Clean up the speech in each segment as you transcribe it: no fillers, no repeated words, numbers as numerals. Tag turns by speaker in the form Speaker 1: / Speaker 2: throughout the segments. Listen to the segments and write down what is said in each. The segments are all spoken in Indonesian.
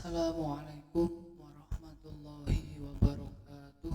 Speaker 1: Assalamualaikum warahmatullahi wabarakatuh.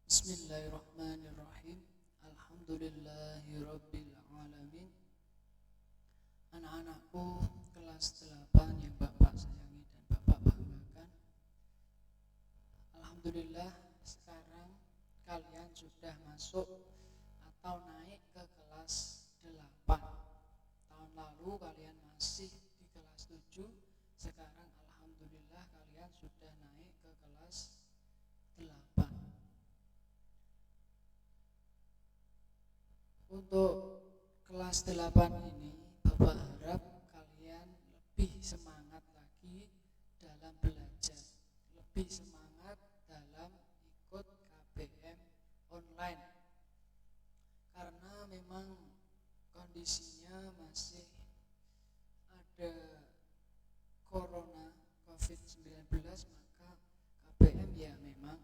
Speaker 1: Bismillahirrahmanirrahim. Alhamdulillahirabbil alamin. Anak-anakku kelas 8 yang Bapak sayangi dan Bapak banggakan. Alhamdulillah sekarang kalian sudah masuk atau naik ke kelas 8. Tahun lalu kalian masih di kelas 7. Sekarang alhamdulillah kalian sudah naik ke kelas 8. Untuk kelas 8 ini Bapak harap kalian lebih semangat lagi dalam belajar, lebih semangat dalam ikut KBM online. Karena memang kondisinya masih ada Corona COVID-19, maka KBM ya memang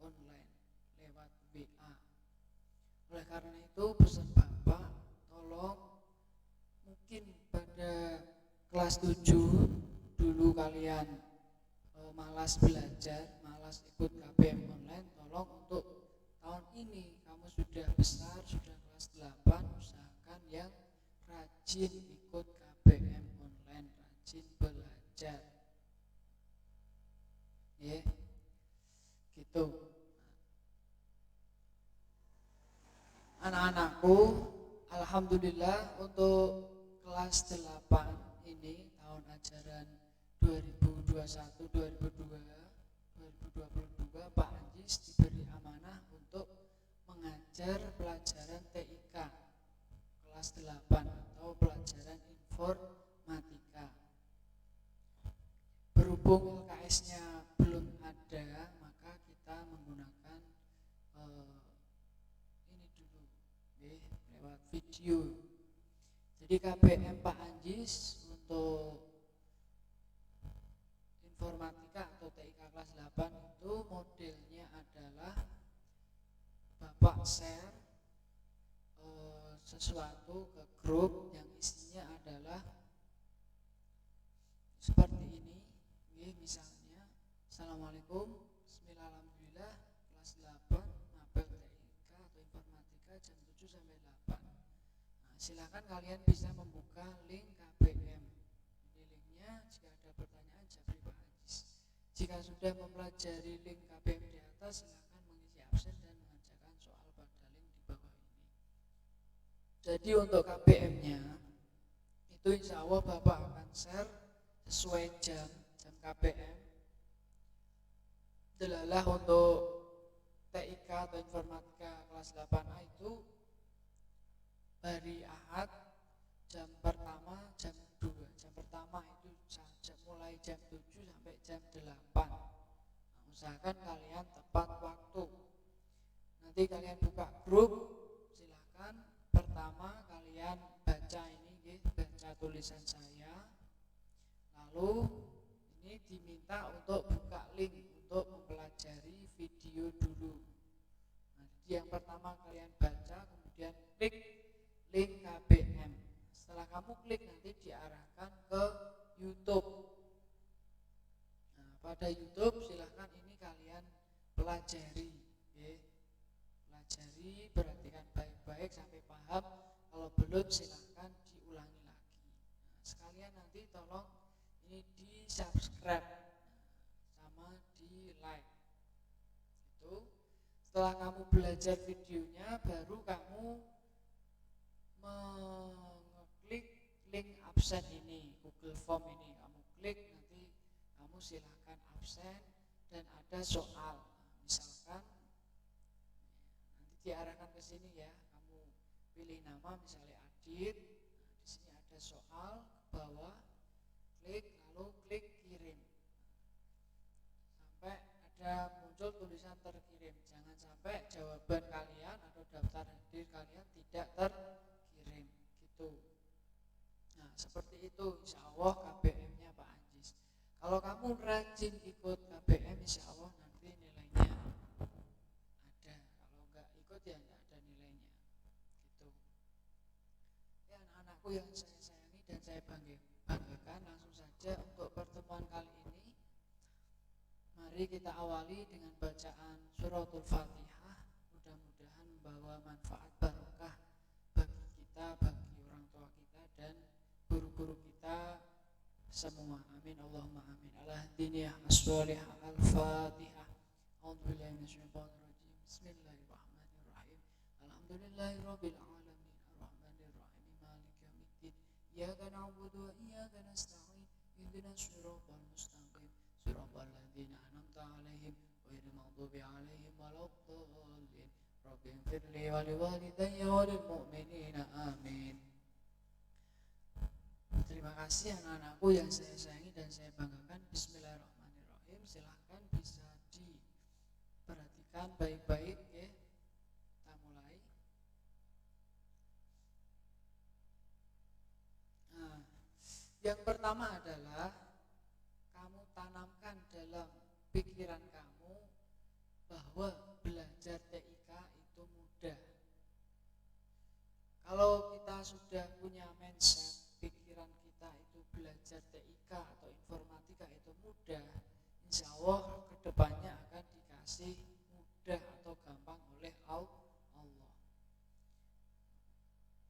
Speaker 1: online lewat WA. Oleh karena itu pesan Bapak, tolong mungkin pada kelas 7 dulu kalian malas belajar, malas ikut KBM online, tolong untuk tahun ini kamu sudah besar, sudah kelas 8, usahakan yang rajin ikut KBM online, rajin belajar. Ya, gitu. Anak-anakku, alhamdulillah untuk kelas 8 ini tahun ajaran 2021-2022 Pak Anjis diberi amanah untuk mengajar pelajaran TIK kelas 8 atau pelajaran informatika. Berhubung LKS-nya belum ada, maka kita menggunakan ini dulu, lewat video. Jadi KBM Pak Anjis untuk informatika atau TIK kelas 8 itu modelnya adalah Bapak share sesuatu ke grup yang isinya adalah seperti ini. Misalnya, Assalamualaikum, Bismillahirrahmanirrahim, kelas 8 mapel TIK atau informatika jam 7 sampai 8. Nah, silakan kalian bisa membuka link KBM. Ini linknya, jika ada pertanyaan japri Pak Ajis. Jika sudah mempelajari link KBM di atas, silakan mengisi absen dan mengerjakan soal pada link di bawah ini. Jadi untuk KBM-nya itu insya Allah Bapak akan share sesuai jam KBM. Delalah untuk TIK atau informatika kelas 8A itu hari Ahad jam pertama, jam 2. Jam pertama itu mulai jam 7 sampai jam 8. Nah, usahakan kalian tepat waktu. Nanti kalian buka grup, silakan pertama kalian baca ini, baca tulisan saya. Lalu ini diminta untuk buka link untuk mempelajari video dulu. Nah, jadi yang pertama kalian baca, kemudian klik link KBM. Setelah kamu klik nanti diarahkan ke YouTube. Nah, pada YouTube silahkan ini kalian pelajari, pelajari, perhatikan baik-baik sampai paham. Kalau belum silahkan diulangi lagi. Nah, sekalian nanti tolong ini di subscribe sama di like. Itu setelah kamu belajar videonya, baru kamu mengeklik link absen ini, Google Form ini. Kamu klik, nanti kamu silahkan absen dan ada soal. Misalkan nanti diarahkan ke sini ya. Kamu pilih nama, misalnya Adit. Di sini ada soal ke bawah. Klik, lalu klik kirim. Sampai ada muncul tulisan terkirim. Jangan sampai jawaban kalian atau daftar hadir kalian tidak terkirim, gitu. Nah, seperti itu insya Allah KBM-nya Pak Anjis. Kalau kamu rajin ikut KBM, insya Allah nanti nilainya ada. Kalau nggak ikut ya nggak ada nilainya, gitu. Ya, anak-anakku yang saya sayangi dan saya banggakan, langsung saja untuk pertemuan kali Mari kita awali dengan bacaan suratul Fatihah. Mudah-mudahan membawa manfaat barokah bagi kita, bagi orang tua kita dan guru-guru kita semua. Amin Allahumma amin. Al-Hadiniyah as-Salihah al-Fatihah. A'udzubillahi minasyaitonir rajim. Bismillahirrahmanirrahim. Alhamdulillahirabbil alamin. Arrahmanir rahim. Maliki yaumiddin. Iyyaka na'budu wa iyyaka nasta'in. Ihdinas siratal mustaqim. Siratal ladzina an'amta 'alaihim ghairil maghdubi 'alaihim waladdallin. Rabbighfirli wa liwalidayya wa lil mu'minina. Amin. Terima kasih anak-anakku yang saya sayangi dan saya banggakan. Bismillahirrahmanirrahim. Silahkan bisa diperhatikan baik-baik ya. Kita mulai. Nah, yang pertama adalah kamu tanamkan dalam pikiran kamu bahwa belajar TIK itu mudah. Kalau kita sudah punya mindset pikiran kita itu belajar TIK atau informatika itu mudah, insya Allah kedepannya akan dikasih mudah atau gampang oleh Allah.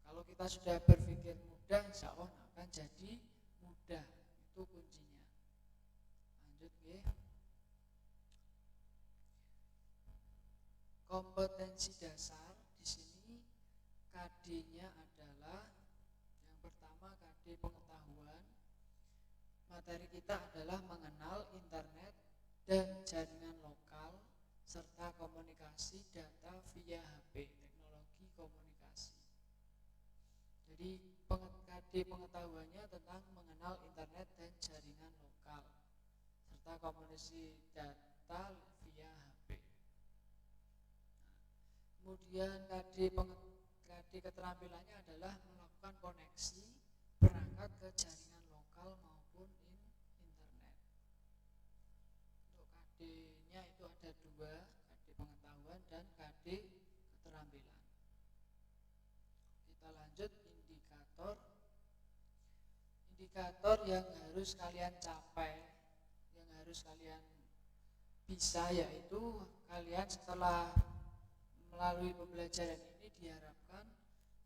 Speaker 1: Kalau kita sudah berpikir mudah, insya Allah akan jadi mudah. Itu kuncinya. Lanjut ya. Kompetensi dasar di sini KD-nya adalah yang pertama KD pengetahuan. Materi kita adalah mengenal internet dan jaringan lokal serta komunikasi data via HP, teknologi komunikasi. Jadi KD pengetahuannya tentang mengenal internet dan jaringan lokal serta komunikasi data via HP. Kemudian KD keterampilannya adalah melakukan koneksi perangkat ke jaringan lokal maupun internet. Untuk KD-nya itu ada dua, KD pengetahuan dan KD keterampilan. Kita lanjut indikator. Indikator yang harus kalian capai, yang harus kalian bisa, yaitu kalian setelah melalui pembelajaran ini diharapkan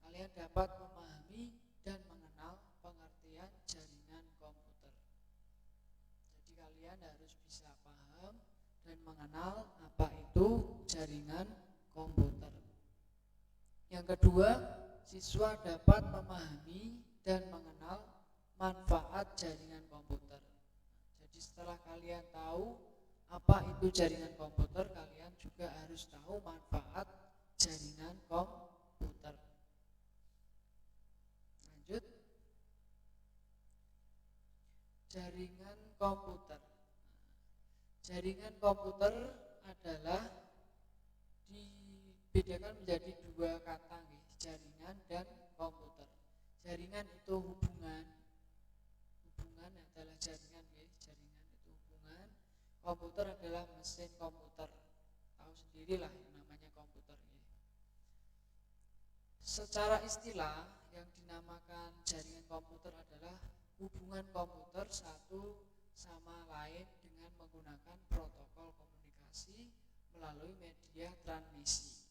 Speaker 1: kalian dapat memahami dan mengenal pengertian jaringan komputer. Jadi kalian harus bisa paham dan mengenal apa itu jaringan komputer. Yang kedua, siswa dapat memahami dan mengenal manfaat jaringan komputer. Jadi setelah kalian tahu apa itu jaringan komputer, kalian juga harus tahu manfaat jaringan komputer. Lanjut. Jaringan komputer. Jaringan komputer adalah dibedakan menjadi dua kata, jaringan dan komputer. Jaringan itu hubungan adalah jaringan, jaringan itu hubungan. Komputer adalah mesin komputer. Tahu sendirilah yang namanya komputer. Secara istilah yang dinamakan jaringan komputer adalah hubungan komputer satu sama lain dengan menggunakan protokol komunikasi melalui media transmisi.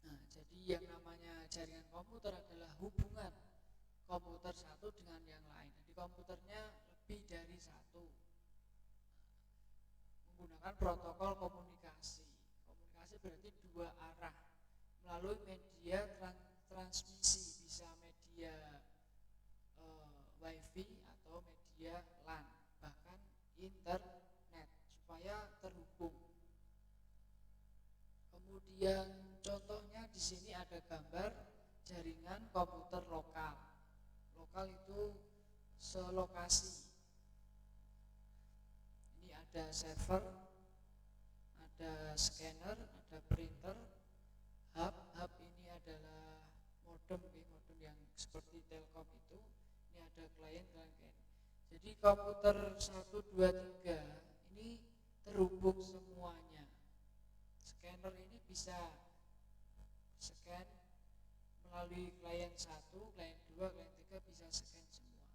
Speaker 1: Nah, jadi yang namanya jaringan komputer adalah hubungan komputer satu dengan yang lain. Jadi komputernya lebih dari satu. Menggunakan protokol komunikasi. Komunikasi berarti dua arah melalui media transmisi, bisa media wifi atau media LAN, bahkan internet, supaya terhubung. Kemudian contohnya di sini ada gambar jaringan komputer lokal. Lokal itu selokasi. Ini ada server, ada scanner, ada printer, hub ini adalah modem yang seperti Telkom itu. Ini ada klien. Jadi komputer 1, 2, 3 ini terhubung semuanya. Scanner ini bisa scan melalui klien 1, klien 2, klien 3 bisa scan semua.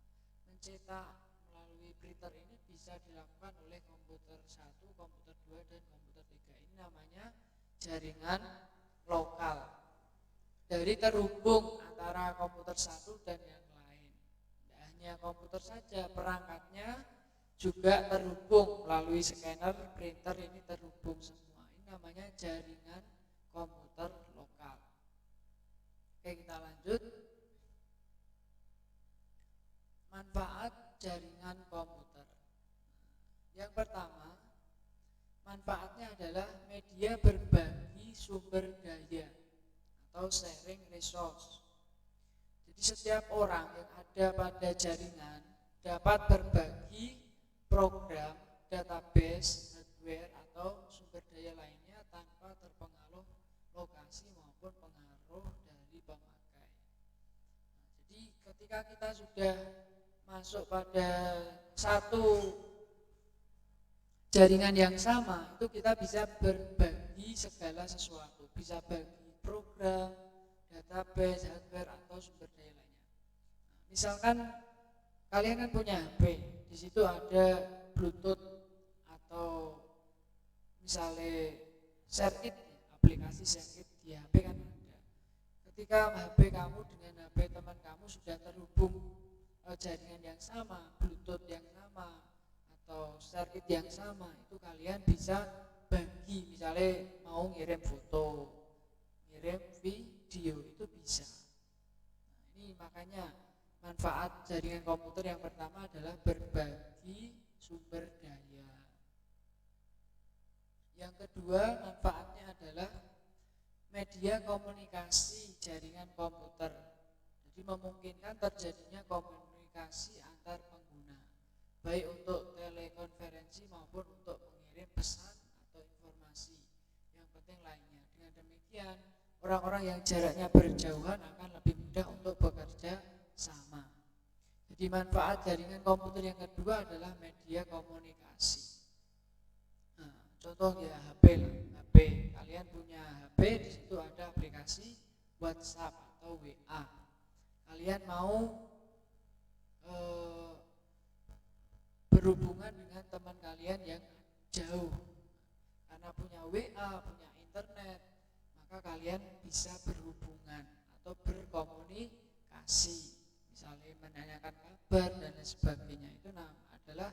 Speaker 1: Mencetak melalui melalui printer ini bisa dilakukan oleh komputer 1, komputer 2, dan komputer 3. Ini namanya jaringan lokal. Dari terhubung antara komputer satu dan yang lain. Tidak hanya komputer saja, perangkatnya juga terhubung melalui scanner, printer, ini terhubung semua. Ini namanya jaringan komputer lokal. Oke, kita lanjut. Manfaat jaringan komputer. Yang pertama, manfaatnya adalah media berbagi sumber daya atau sharing resource. Jadi setiap orang yang ada pada jaringan dapat berbagi program, database, hardware, atau sumber daya lainnya tanpa terpengaruh lokasi maupun pengaruh dari pemakai. Jadi ketika kita sudah masuk pada satu jaringan yang sama, itu kita bisa berbagi segala sesuatu, bisa bagi program, database, hardware, atau sumber daya lainnya. Misalkan kalian kan punya HP, di situ ada Bluetooth atau misalnya ShareIt, aplikasi ShareIt di HP kan ada. Ketika HP kamu dengan HP teman kamu sudah terhubung jaringan yang sama, Bluetooth yang sama, atau ShareIt yang sama, itu kalian bisa bagi, misalnya mau ngirim foto, ngirim video, itu bisa. Nah, ini makanya manfaat jaringan komputer yang pertama adalah berbagi sumber daya. Yang kedua, manfaatnya adalah media komunikasi jaringan komputer. Jadi memungkinkan terjadinya komunikasi antar pengguna, baik untuk telekonferensi maupun untuk mengirim pesan atau informasi yang penting lainnya. Dengan demikian, orang-orang yang jaraknya berjauhan akan lebih mudah untuk bekerja sama. Jadi manfaat jaringan komputer yang kedua adalah media komunikasi. Nah, contoh ya HP. Kalian punya HP, di situ ada aplikasi WhatsApp atau WA. Kalian mau berhubungan dengan teman kalian yang jauh, karena punya WA, punya internet, maka kalian bisa berhubungan atau berkomunikasi, misalnya menanyakan kabar dan lain sebagainya. Itu adalah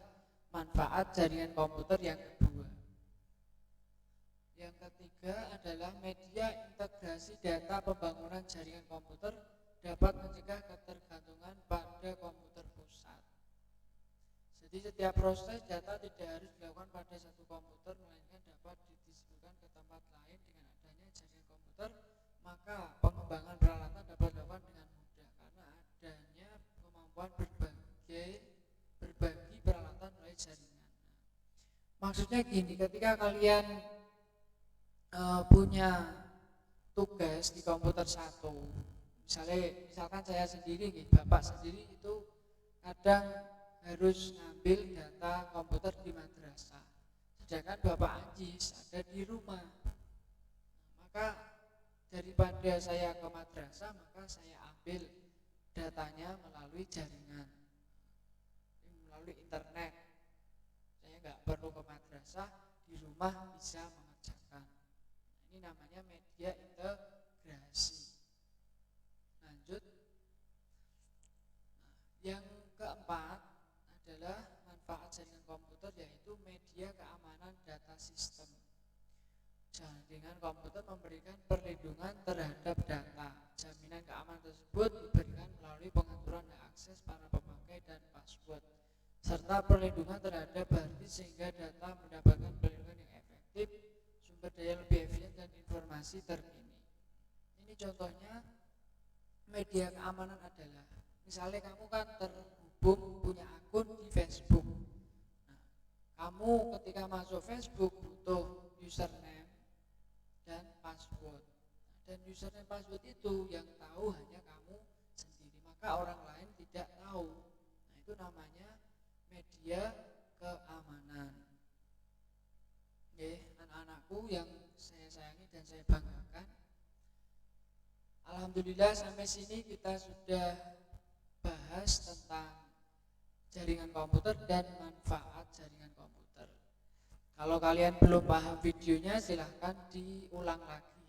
Speaker 1: manfaat jaringan komputer yang kedua. Yang ketiga adalah media integrasi data pembangunan jaringan komputer dapat mencegah ketergantungan pada komputer pusat. Jadi setiap proses data tidak harus dilakukan pada satu komputer, melainkan dapat didistribusikan ke tempat lain. Dengan adanya jaringan komputer, maka pengembangan peralatan dapat dilakukan dengan mudah karena adanya kemampuan berbagi peralatan melalui jaringan. Maksudnya gini, ketika kalian punya tugas di komputer satu, misalkan saya sendiri, bapak sendiri itu kadang harus ngambil data komputer di madrasah, sedangkan bapak Anjis ada di rumah. Maka daripada saya ke madrasah, maka saya ambil datanya melalui jaringan, melalui internet. Saya nggak perlu ke madrasah, di rumah bisa mengerjakan. Ini namanya media integrasi. Lanjut. Yang keempat adalah manfaat jaringan komputer, yaitu media keamanan data sistem. Jaringan komputer memberikan perlindungan terhadap data. Jaminan keamanan tersebut diberikan melalui pengaturan akses para pemakai dan password, serta perlindungan terhadap harddisk sehingga data mendapatkan perlindungan yang efektif, sumber daya lebih efisien, dan informasi terkini. Ini contohnya media keamanan adalah, misalnya kamu kan terhubung punya akun di Facebook. Nah, kamu ketika masuk Facebook butuh username dan password. Dan username password itu yang tahu hanya kamu sendiri, maka orang lain tidak tahu. Nah, itu namanya media keamanan. Anak-anakku yang saya sayangi dan saya banggakan, alhamdulillah sampai sini kita sudah bahas tentang jaringan komputer. komputer dan manfaat jaringan komputer. Kalau kalian belum paham videonya, silahkan diulang lagi.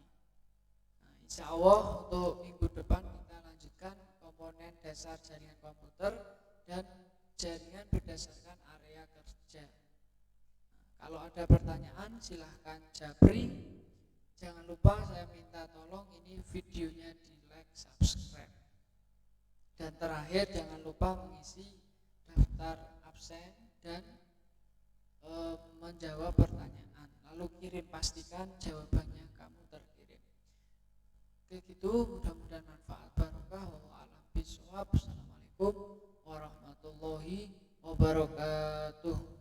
Speaker 1: Nah, insya Allah untuk minggu depan kita lanjutkan komponen dasar jaringan komputer dan jaringan berdasarkan area kerja. Nah, kalau ada pertanyaan silahkan japri. Jangan lupa saya minta tolong ini videonya di like, subscribe. Dan terakhir jangan lupa mengisi daftar absen dan menjawab pertanyaan. Lalu kirim, pastikan jawabannya kamu terkirim. Oke gitu, mudah-mudahan manfaat barokah. Wallahu a'lam bishawab. Assalamualaikum warahmatullahi wabarakatuh.